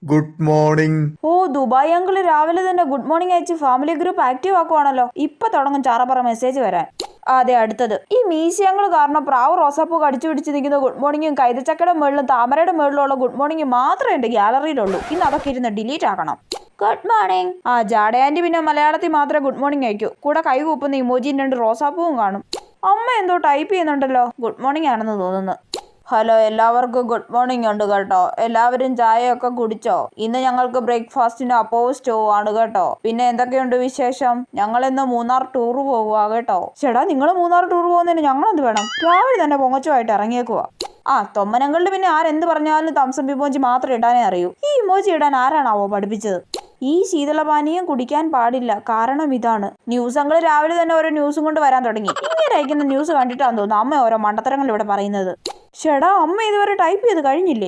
Good morning. ഓ Dubai uncle രാവിലെ തന്നെ ഗുഡ് മോർണിംഗ് അയച്ച് ഫാമിലി ഗ്രൂപ്പ് ആക്റ്റീവ് ആക്കുവാണല്ലോ. ഇപ്പൊ തുടങ്ങും ചാറപ്പറ മെസ്സേജ് വരാൻ. അതെ, അടുത്തത് ഈ മീശി അങ്കിള് കാരണം പ്രാവ് റോസാപ്പൂ കടിച്ചു പിടിച്ച് നിൽക്കുന്ന ഗുഡ് മോർണിംഗും കൈതച്ചക്കയുടെ മുകളിലും താമരയുടെ മുകളിലുള്ള ഗുഡ് മോർണിംഗ് മാത്രമേ എന്റെ ഗ്യാലറിയിലുള്ളൂ. ഇന്ന് അതൊക്കെ ഇരുന്ന് ഡിലീറ്റ് ആക്കണം. Good morning. ആ ജാഡ ആന്റി പിന്നെ മലയാളത്തിൽ മാത്രമേ ഗുഡ് മോർണിംഗ് അയക്കൂ. കൂടെ കൈ കൂപ്പുന്ന ഇമോജിയും 2 റോസാപ്പൂവും കാണും. അമ്മ എന്തോ ടൈപ്പ് ചെയ്യുന്നുണ്ടല്ലോ. ഗുഡ് മോർണിംഗ് ആണെന്ന് തോന്നുന്നു. ഹലോ, എല്ലാവർക്കും ഗുഡ് മോർണിംഗ് ഉണ്ട് കേട്ടോ. എല്ലാവരും ചായയൊക്കെ കുടിച്ചോ? ഇന്ന് ഞങ്ങൾക്ക് ബ്രേക്ക്ഫാസ്റ്റിന് അപ്പവും സ്റ്റോ ആണ് കേട്ടോ. പിന്നെ എന്തൊക്കെയുണ്ട് വിശേഷം? ഞങ്ങൾ ഇന്ന് മൂന്നാർ ടൂർ പോകുക കേട്ടോ. ചേട്ടാ, നിങ്ങൾ മൂന്നാർ ടൂർ പോകുന്നതിന് ഞങ്ങളെന്ത് വേണം? രാവിലെ തന്നെ പൊങ്ങച്ചുമായിട്ട് ഇറങ്ങിയേക്കുവാ. ആ തൊമ്മനങ്ങളുടെ പിന്നെ ആരെന്ത് പറഞ്ഞാലും തംസം ഇമോജി മാത്രം ഇടാനേ അറിയൂ. ഈ ഇമോജി ഇടാൻ ആരാണാവോ പഠിപ്പിച്ചത്? ഈ ശീതളപാനീയം കുടിക്കാൻ പാടില്ല, കാരണം ഇതാണ്. ന്യൂസ് അങ്കിൾ രാവിലെ തന്നെ ഓരോ ന്യൂസും കൊണ്ട് വരാൻ തുടങ്ങി. ഇങ്ങനെ അയക്കുന്ന ന്യൂസ് കണ്ടിട്ടാന്ന് തോന്നുന്നു അമ്മ ഓരോ മണ്ടത്തരങ്ങൾ ഇവിടെ പറയുന്നത്. ചേടാ, അമ്മ ഇതുവരെ ടൈപ്പ് ചെയ്ത് കഴിഞ്ഞില്ലേ?